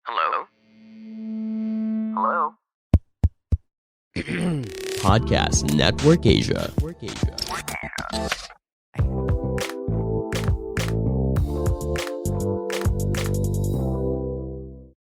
Hello? Hello? Podcast Network Asia.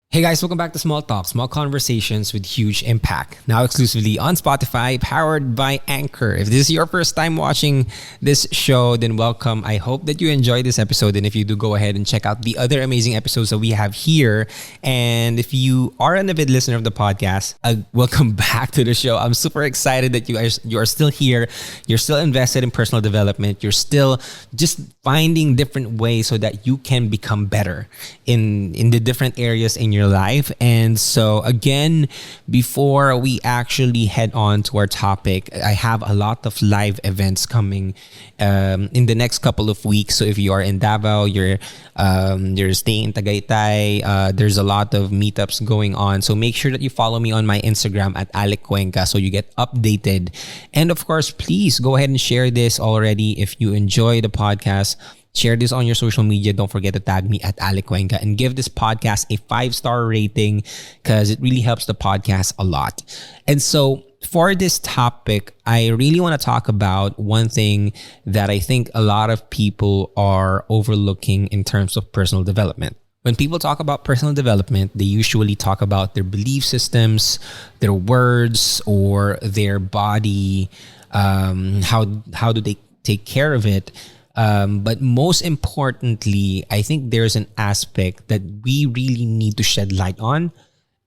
Hey guys, welcome back to Small Talk, small conversations with huge impact. Now exclusively on Spotify, powered by Anchor. If this is your first time watching this show, then welcome. I hope that you enjoyed this episode. And if you do, go ahead and check out the other amazing episodes that we have here. And if you are an avid listener of the podcast, welcome back to the show. I'm super excited that you are still here. You're still invested in personal development. You're still just finding different ways so that you can become better in the different areas in your life. And so again, before we actually head on to our topic, I have a lot of live events coming in the next couple of weeks. So if you are in Davao, you're staying in Tagaytay, there's a lot of meetups going on. So make sure that you follow me on my Instagram at Alec Cuenca so you get updated. And of course, please go ahead and share this already. If you enjoy the podcast, share this on your social media. Don't forget to tag me at Alec Cuenca and give this podcast a 5-star rating because it really helps the podcast a lot. And so for this topic, I really want to talk about one thing that I think a lot of people are overlooking in terms of personal development. When people talk about personal development, they usually talk about their belief systems, their words, or their body. How do they take care of it? But most importantly, I think there's an aspect that we really need to shed light on.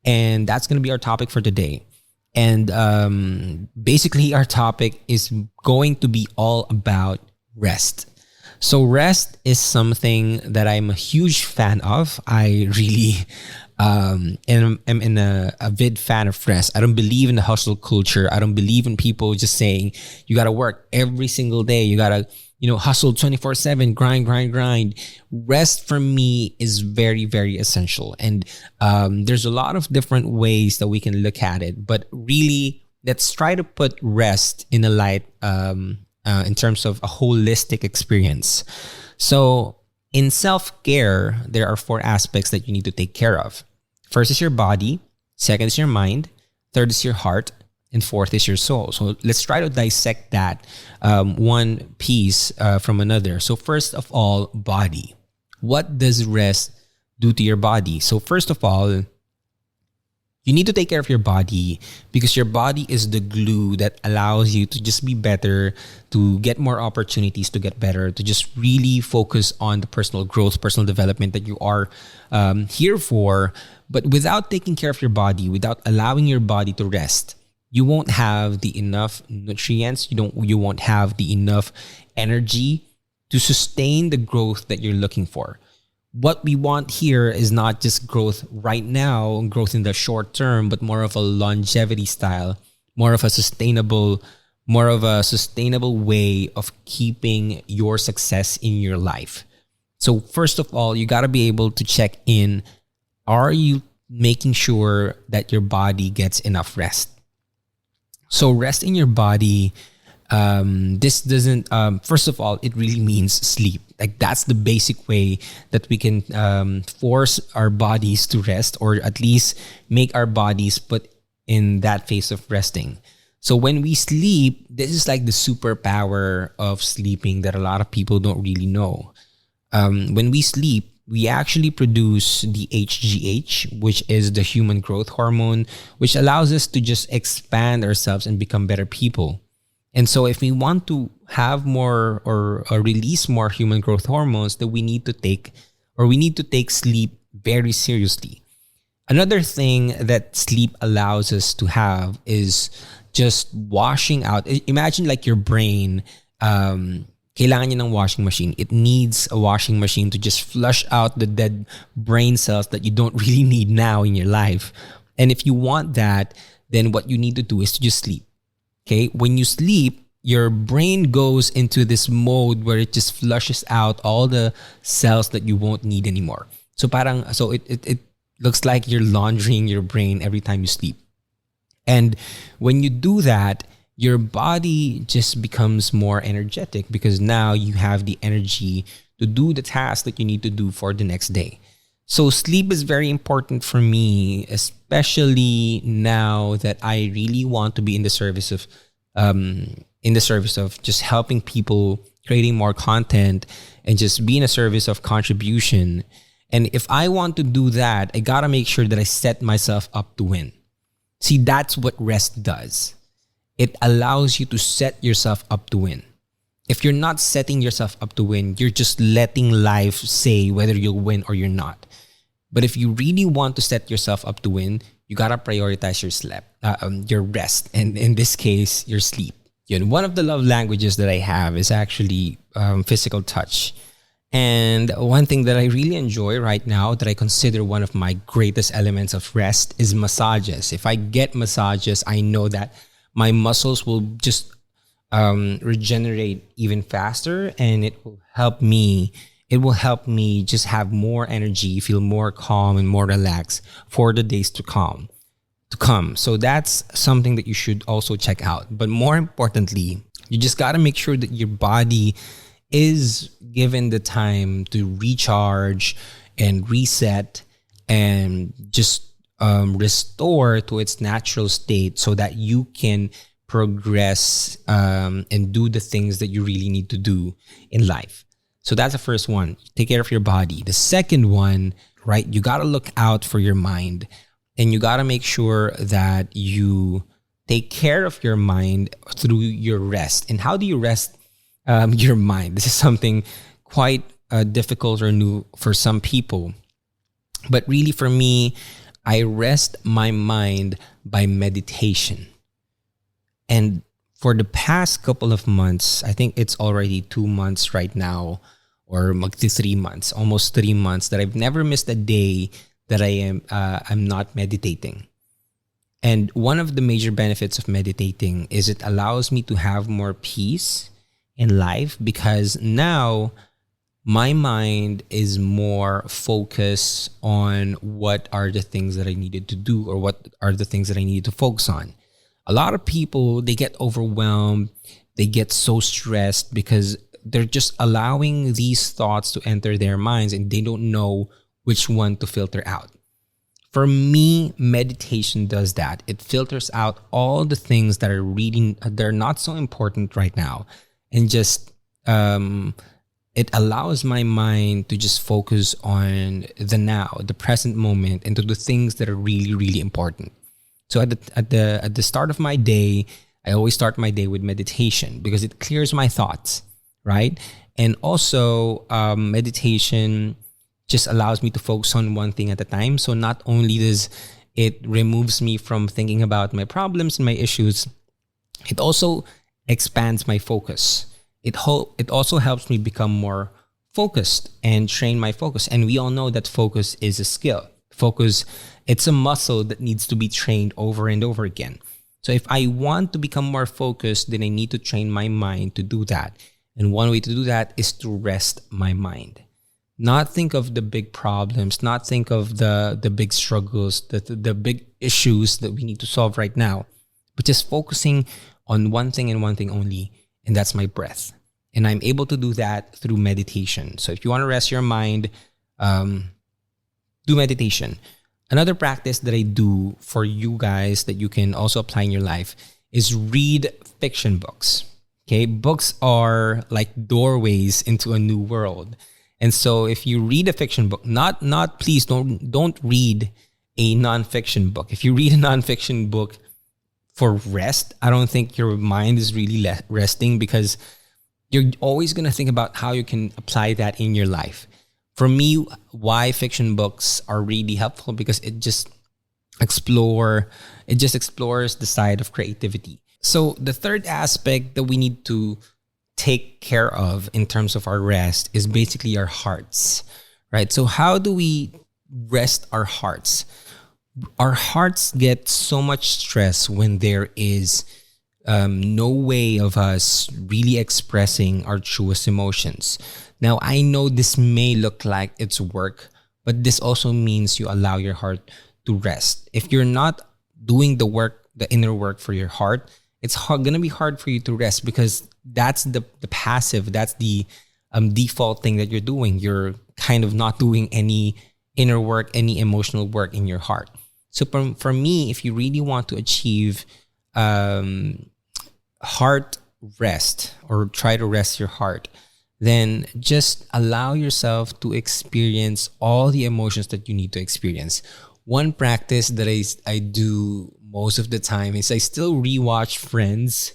And that's going to be our topic for today. And basically, our topic is going to be all about rest. So rest is something that I'm a huge fan of. I really am a avid fan of rest. I don't believe in the hustle culture. I don't believe in people just saying, you got to work every single day. You got to hustle 24/7, grind. Rest for me is very, very essential. And there's a lot of different ways that we can look at it. But really, let's try to put rest in a light in terms of a holistic experience. So in self-care, there are 4 aspects that you need to take care of. First is your body. Second is your mind. Third is your heart. And fourth is your soul. So let's try to dissect that one piece from another. So first of all, body. What does rest do to your body? So first of all, you need to take care of your body because your body is the glue that allows you to just be better, to get more opportunities to get better, to just really focus on the personal growth, personal development that you are here for. But without taking care of your body, without allowing your body to rest, you won't have the enough nutrients. You won't have the enough energy to sustain the growth that you're looking for. What we want here is not just growth right now, growth in the short term, but more of a longevity style, more of a sustainable way of keeping your success in your life. So first of all, you got to be able to check in. Are you making sure that your body gets enough rest? So rest in your body, this doesn't, first of all, it really means sleep. Like that's the basic way that we can force our bodies to rest, or at least make our bodies put in that phase of resting. So when we sleep, this is like the superpower of sleeping that a lot of people don't really know. When we sleep, we actually produce the HGH, which is the human growth hormone, which allows us to just expand ourselves and become better people. And so if we want to have more or release more human growth hormones, then we need to take sleep very seriously. Another thing that sleep allows us to have is just washing out. Imagine like your brain, kailangan niya ng washing machine. It needs a washing machine to just flush out the dead brain cells that you don't really need now in your life. And if you want that, then what you need to do is to just sleep. Okay? When you sleep, your brain goes into this mode where it just flushes out all the cells that you won't need anymore. So it looks like you're laundering your brain every time you sleep. And when you do that, your body just becomes more energetic because now you have the energy to do the task that you need to do for the next day. So sleep is very important for me, especially now that I really want to be in the service of just helping people, creating more content, and just be in a service of contribution. And if I want to do that, I gotta make sure that I set myself up to win. See, that's what rest does. It allows you to set yourself up to win. If you're not setting yourself up to win, you're just letting life say whether you'll win or you're not. But if you really want to set yourself up to win, you gotta prioritize your rest, and in this case, your sleep. One of the love languages that I have is actually physical touch. And one thing that I really enjoy right now, that I consider one of my greatest elements of rest, is massages. If I get massages, I know that my muscles will just regenerate even faster, and it will help me just have more energy, feel more calm and more relaxed for the days to come. So that's something that you should also check out. But more importantly, you just got to make sure that your body is given the time to recharge and reset and just restore to its natural state, so that you can progress and do the things that you really need to do in life. So that's the first one. Take care of your body. The second one, right? You got to look out for your mind, and you got to make sure that you take care of your mind through your rest. And how do you rest your mind? This is something quite difficult or new for some people. But really for me, I rest my mind by meditation. And for the past couple of months, I think it's already 2 months right now, or 3 months, almost 3 months, that I've never missed a day that I'm not meditating. And one of the major benefits of meditating is it allows me to have more peace in life, because now my mind is more focused on what are the things that I needed to do, or what are the things that I needed to focus on. A lot of people, they get overwhelmed, they get so stressed because they're just allowing these thoughts to enter their minds, and they don't know which one to filter out. For me, meditation does that. It filters out all the things that they're not so important right now, and just it allows my mind to just focus on the now, the present moment, and to the things that are really, really important. So at the start of my day, I always start my day with meditation, because it clears my thoughts, right? And also, meditation just allows me to focus on one thing at a time. So not only does it removes me from thinking about my problems and my issues, it also expands my focus. It also helps me become more focused and train my focus. And we all know that focus is a skill. Focus, it's a muscle that needs to be trained over and over again. So if I want to become more focused, then I need to train my mind to do that. And one way to do that is to rest my mind. Not think of the big problems, not think of the big struggles, the big issues that we need to solve right now, but just focusing on one thing and one thing only, and that's my breath. And I'm able to do that through meditation. So if you want to rest your mind, do meditation. Another practice that I do for you guys that you can also apply in your life is read fiction books. Okay, books are like doorways into a new world. And so if you read a fiction book, please don't read a nonfiction book. If you read a nonfiction book for rest, I don't think your mind is really resting, because you're always going to think about how you can apply that in your life. For me, why fiction books are really helpful, because it just explores the side of creativity. So the third aspect that we need to take care of in terms of our rest is basically our hearts, right? So how do we rest our hearts? Our hearts get so much stress when there is no way of us really expressing our truest emotions. Now, I know this may look like it's work, but this also means you allow your heart to rest. If you're not doing the work, the inner work for your heart, it's going to be hard for you to rest, because that's the passive, that's the default thing that you're doing. You're kind of not doing any inner work, any emotional work in your heart. So for me, if you really want to achieve heart rest, or try to rest your heart, then just allow yourself to experience all the emotions that you need to experience. One practice that I do most of the time is I still rewatch Friends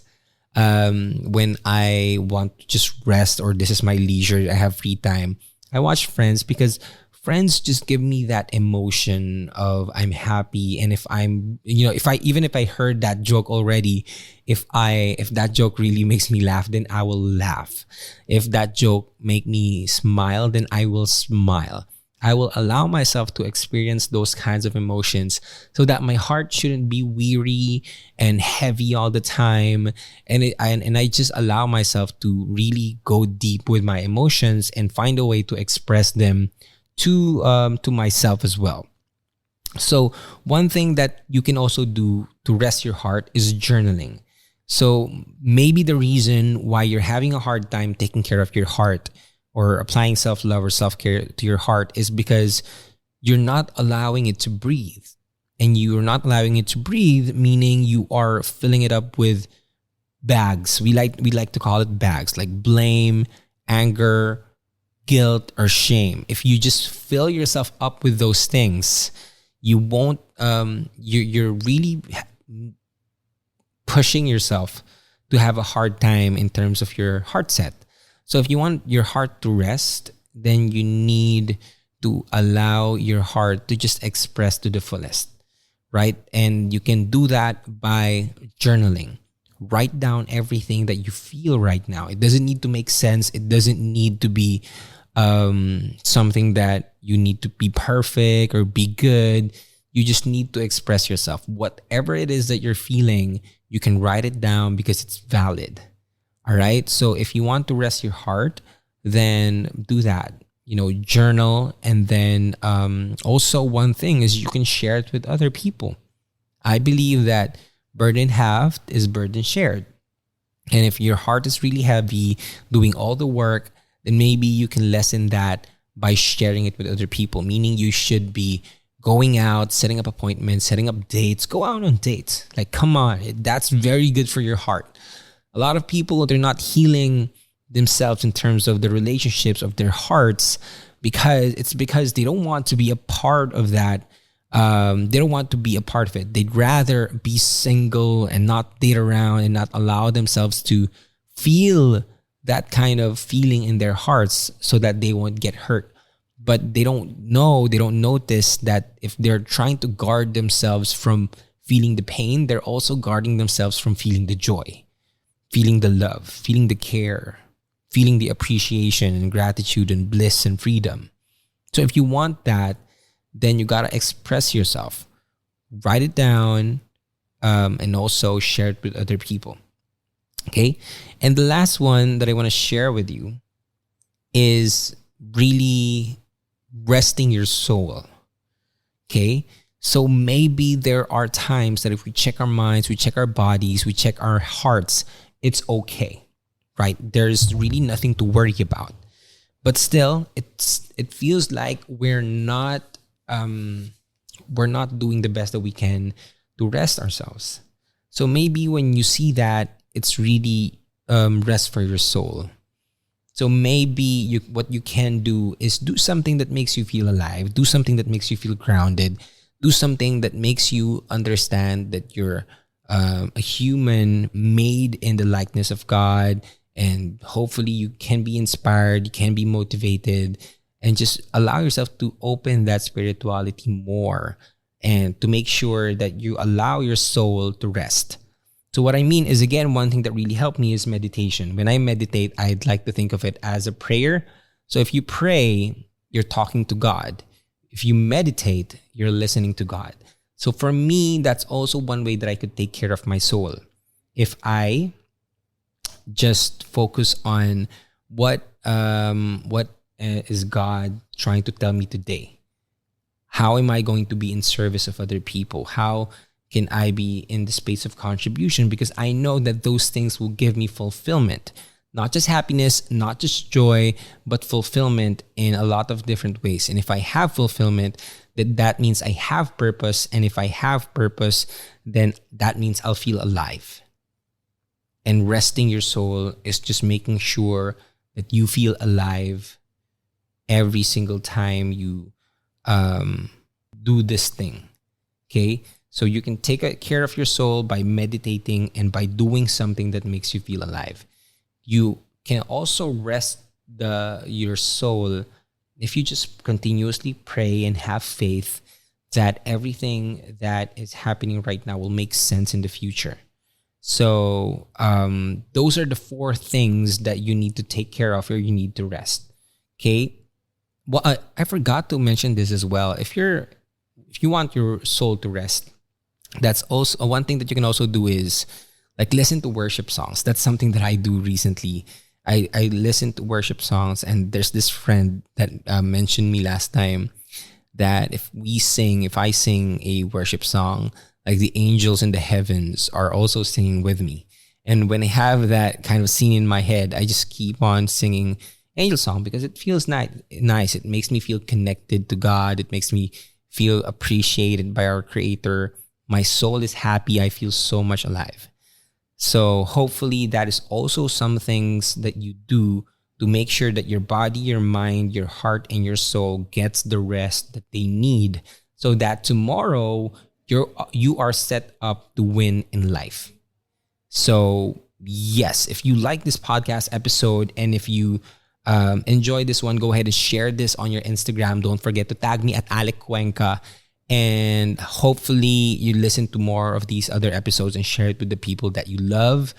when I want to just rest, or this is my leisure, I have free time. I watch Friends because Friends just give me that emotion of I'm happy. And if I'm, if I heard that joke already, if that joke really makes me laugh, then I will laugh. If that joke make me smile, then I will smile. I will allow myself to experience those kinds of emotions so that my heart shouldn't be weary and heavy all the time. And I just allow myself to really go deep with my emotions and find a way to express them to myself as well. So one thing that you can also do to rest your heart is journaling. So maybe the reason why you're having a hard time taking care of your heart or applying self-love or self-care to your heart is because you're not allowing it to breathe. And you're not allowing it to breathe, meaning you are filling it up with bags. We like to call it bags, like blame, anger, guilt, or shame. If you just fill yourself up with those things, you won't you're really pushing yourself to have a hard time in terms of your heart set. So if you want your heart to rest, then you need to allow your heart to just express to the fullest, right? And you can do that by journaling. Write down everything that you feel right now. It doesn't need to make sense. It doesn't need to be something that you need to be perfect or be good. You just need to express yourself. Whatever it is that you're feeling, you can write it down because it's valid. All right. So if you want to rest your heart, then do that. Journal. And then also one thing is you can share it with other people. I believe that burden halved is burden shared. And if your heart is really heavy, doing all the work, then maybe you can lessen that by sharing it with other people. Meaning you should be going out, setting up appointments, setting up dates. Go out on dates. Like, come on. That's very good for your heart. A lot of people, they're not healing themselves in terms of the relationships of their hearts because they don't want to be a part of that. They don't want to be a part of it. They'd rather be single and not date around and not allow themselves to feel that kind of feeling in their hearts so that they won't get hurt. But they don't notice that if they're trying to guard themselves from feeling the pain, they're also guarding themselves from feeling the joy. Feeling the love, feeling the care, feeling the appreciation and gratitude and bliss and freedom. So if you want that, then you got to express yourself. Write it down and also share it with other people. Okay? And the last one that I want to share with you is really resting your soul. Okay? So maybe there are times that if we check our minds, we check our bodies, we check our hearts, it's okay, right? There's really nothing to worry about. But still, it feels like we're not doing the best that we can to rest ourselves. So maybe when you see that, it's really rest for your soul. So maybe what you can do is do something that makes you feel alive. Do something that makes you feel grounded. Do something that makes you understand that you're a human made in the likeness of God, and hopefully you can be inspired, you can be motivated, and just allow yourself to open that spirituality more and to make sure that you allow your soul to rest. So what I mean is, again, one thing that really helped me is meditation. When I meditate, I'd like to think of it as a prayer. So if you pray, you're talking to God. If you meditate, you're listening to God. So for me, that's also one way that I could take care of my soul. If I just focus on what is God trying to tell me today? How am I going to be in service of other people? How can I be in the space of contribution? Because I know that those things will give me fulfillment. not just happiness, not just joy, but fulfillment in a lot of different ways. And if I have fulfillment, then that means I have purpose. And if I have purpose, then that means I'll feel alive. And resting your soul is just making sure that you feel alive every single time you do this thing. Okay? So you can take care of your soul by meditating and by doing something that makes you feel alive. You can also rest your soul if you just continuously pray and have faith that everything that is happening right now will make sense in the future. So those are the 4 things that you need to take care of or you need to rest. Okay? Well, I forgot to mention this as well. If you want your soul to rest, that's also one thing that you can also do is like listen to worship songs. That's something that I do recently. I listen to worship songs, and there's this friend that mentioned me last time that if I sing a worship song, like the angels in the heavens are also singing with me. And when I have that kind of scene in my head, I just keep on singing angel song because it feels nice. It makes me feel connected to God. It makes me feel appreciated by our Creator. My soul is happy. I feel so much alive. So hopefully that is also some things that you do to make sure that your body, your mind, your heart, and your soul gets the rest that they need so that tomorrow you are set up to win in life. So yes, if you like this podcast episode and if you enjoy this one, go ahead and share this on your Instagram. Don't forget to tag me at Alec Cuenca. And hopefully you listen to more of these other episodes and share it with the people that you love.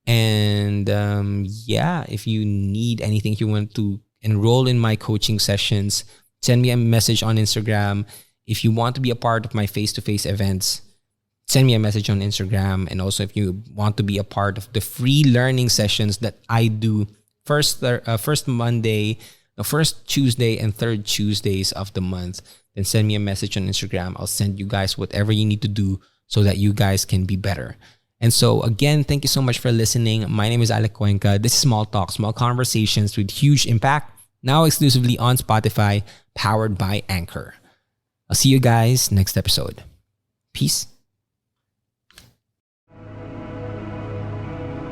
And if you need anything, if you want to enroll in my coaching sessions, send me a message on Instagram. If you want to be a part of my face-to-face events, send me a message on Instagram. And also if you want to be a part of the free learning sessions that I do first Tuesday and third Tuesdays of the month, then send me a message on Instagram. I'll send you guys whatever you need to do so that you guys can be better. And so again, thank you so much for listening. My name is Alec Cuenca. This is Small Talk, Small Conversations with Huge Impact, now exclusively on Spotify, powered by Anchor. I'll see you guys next episode. Peace.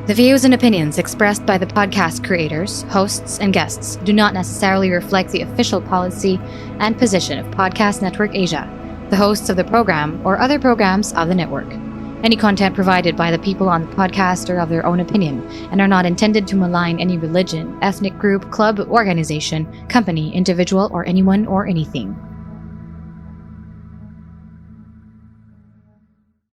The views and opinions expressed by the podcast creators, hosts, and guests do not necessarily reflect the official policy and position of Podcast Network Asia, the hosts of the program, or other programs of the network. Any content provided by the people on the podcast are of their own opinion and are not intended to malign any religion, ethnic group, club, organization, company, individual, or anyone or anything.